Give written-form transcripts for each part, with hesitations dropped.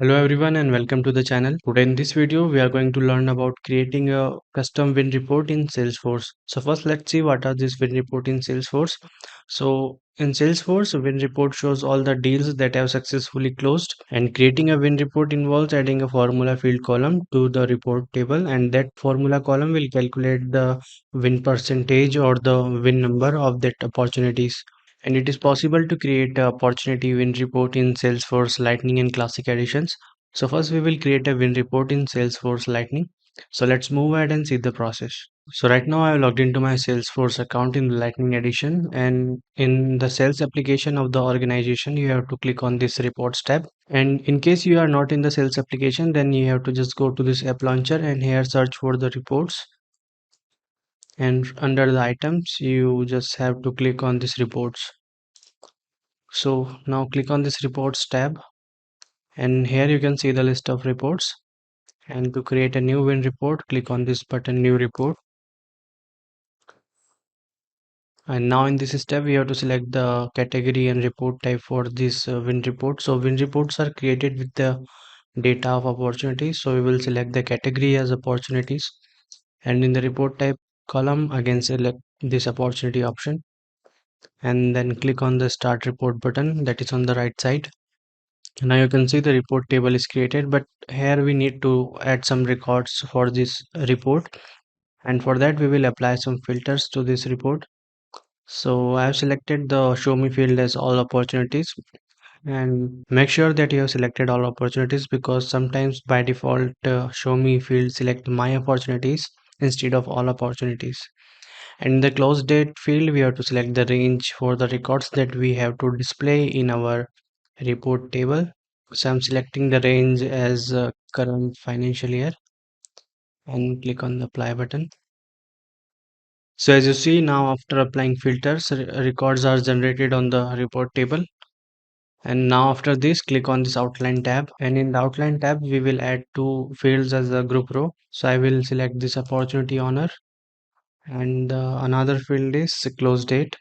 Hello everyone and welcome to the channel. Today in this video we are going to learn about creating a custom win report in Salesforce. So first let's see what are these win report in Salesforce. So in Salesforce, a win report shows all the deals that have successfully closed, and creating a win report involves adding a formula field column to the report table, and that formula column will calculate the win percentage or the win number of that opportunities. And it is possible to create a opportunity win report in Salesforce Lightning and Classic editions. So first we will create a win report in Salesforce Lightning. So let's move ahead and see the process. So right now I have logged into my Salesforce account in the Lightning edition, and in the sales application of the organization you have to click on this reports tab. And in case you are not in the sales application, then you have to just go to this app launcher and here search for the reports, and under the items you just have to click on this reports. So now click on this reports tab, and here you can see the list of reports. And to create a new win report, click on this button new report. And now in this step we have to select the category and report type for this win report. So win reports are created with the data of opportunities, so we will select the category as opportunities, and in the report type column again select this opportunity option, and then click on the start report button that is on the right side. Now you can see the report table is created, but here we need to add some records for this report, and for that we will apply some filters to this report. So I have selected the show me field as all opportunities, and make sure that you have selected all opportunities because sometimes by default show me field select my opportunities instead of all opportunities. And in the close date field we have to select the range for the records that we have to display in our report table. So I'm selecting the range as current financial year and click on the apply button. So as you see now, after applying filters, records are generated on the report table. And now after this, click on this outline tab, and in the outline tab we will add two fields as a group row. So I will select this opportunity owner, and another field is close date.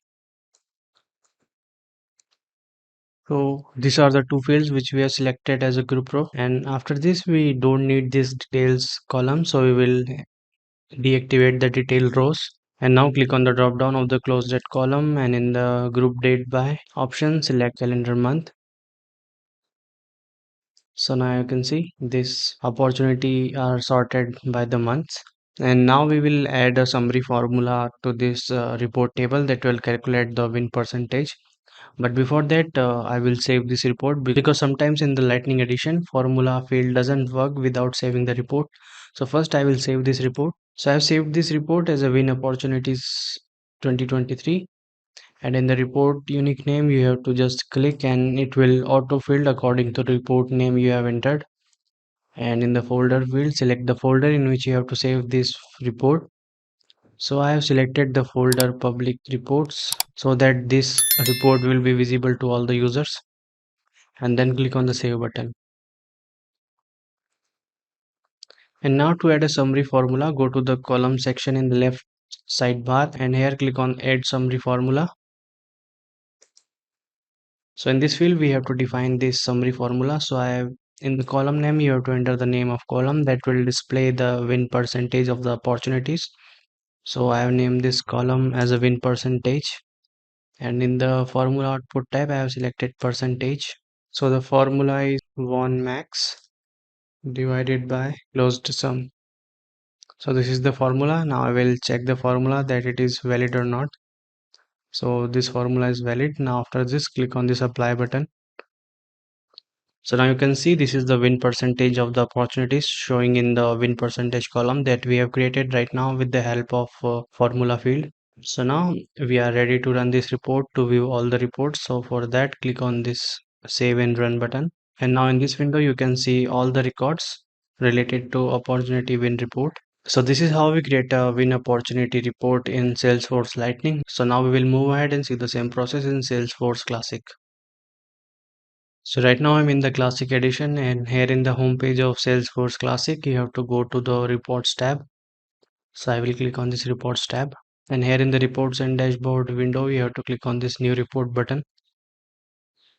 So these are the two fields which we have selected as a group row, and after this we don't need this details column, so we will deactivate the detail rows. And now click on the drop down of the close date column, and in the group date by option select calendar month. So now you can see this opportunity are sorted by the months. And now we will add a summary formula to this report table that will calculate the win percentage. But before that, I will save this report because sometimes in the Lightning edition, formula field doesn't work without saving the report. So first I will save this report. So I have saved this report as a win opportunities 2023. And in the report unique name, you have to just click and it will auto filled according to the report name you have entered. And in the folder field, select the folder in which you have to save this report. So I have selected the folder public reports so that this report will be visible to all the users, and then click on the save button. And now to add a summary formula, go to the column section in the left sidebar and here click on add summary formula. So in this field we have to define this summary formula. So I have in the column name you have to enter the name of column that will display the win percentage of the opportunities. So I have named this column as a win percentage, and in the formula output tab I have selected percentage. So the formula is 1 max divided by closed sum. So this is the formula. Now I will check the formula that it is valid or not. So this formula is valid. Now after this click on this apply button. So now you can see this is the win percentage of the opportunities showing in the win percentage column that we have created right now with the help of formula field. So now we are ready to run this report to view all the reports. So for that click on this save and run button. And now in this window you can see all the records related to opportunity win report. So this is how we create a win opportunity report in Salesforce Lightning. So now we will move ahead and see the same process in Salesforce Classic. So right now I'm in the Classic edition, and here in the home page of Salesforce Classic you have to go to the reports tab. So I will click on this reports tab, and here in the reports and dashboard window you have to click on this new report button.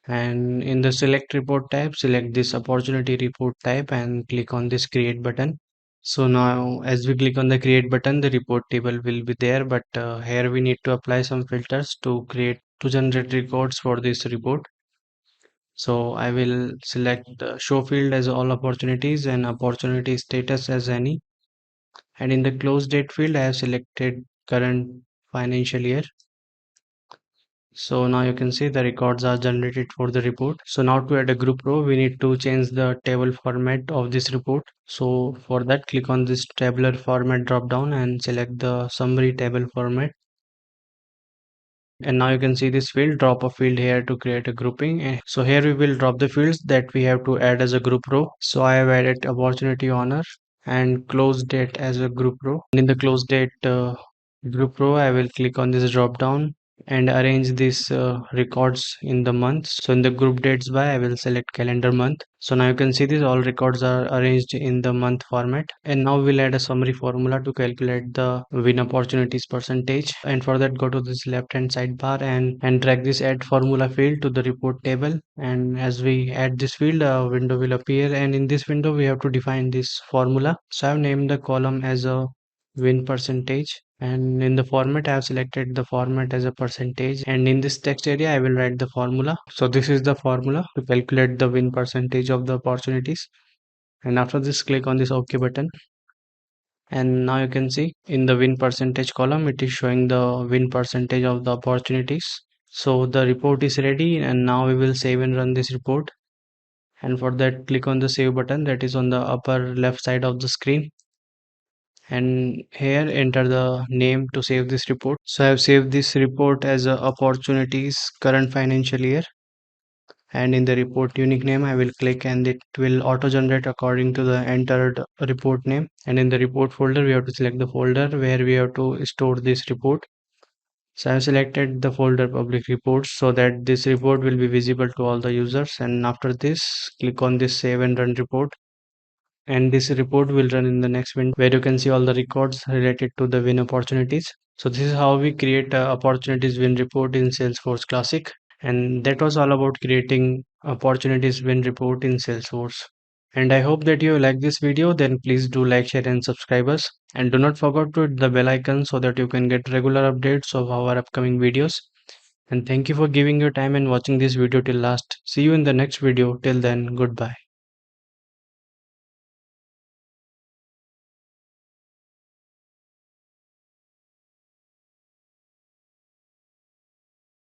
And in the select report type, select this opportunity report type and click on this create button. So now as we click on the create button, the report table will be there, but here we need to apply some filters to generate records for this report. So I will select show field as all opportunities and opportunity status as any. And in the close date field, I have selected current financial year. So now you can see the records are generated for the report. So now to add a group row, we need to change the table format of this report. So for that, click on this tabular format drop down and select the summary table format. And now you can see this field, drop a field here to create a grouping. So here we will drop the fields that we have to add as a group row. So I have added opportunity owner and close date as a group row. And in the close date group row, I will click on this drop down and arrange these records in the months. So in the group dates by, I will select calendar month. So now you can see this all records are arranged in the month format. And now we'll add a summary formula to calculate the win opportunities percentage. And for that, go to this left hand sidebar and drag this add formula field to the report table. And as we add this field, a window will appear. And in this window, we have to define this formula. So I've named the column as a win percentage, and in the format I have selected the format as a percentage, and in this text area I will write the formula. So this is the formula to calculate the win percentage of the opportunities. And after this, click on this OK button, and now you can see in the win percentage column it is showing the win percentage of the opportunities. So the report is ready, and now we will save and run this report. And for that, click on the save button that is on the upper left side of the screen, and here enter the name to save this report. So I have saved this report as a opportunities current financial year, and in the report unique name I will click and it will auto generate according to the entered report name. And in the report folder, we have to select the folder where we have to store this report. So I have selected the folder public reports so that this report will be visible to all the users. And after this, click on this save and run report, and this report will run in the next window where you can see all the records related to the win opportunities. So this is how we create a opportunities win report in Salesforce Classic, and that was all about creating opportunities win report in Salesforce. And I hope that you like this video. Then please do like, share and subscribe us, and do not forget to hit the bell icon so that you can get regular updates of our upcoming videos. And thank you for giving your time and watching this video till last. See you in the next video. Till then, goodbye.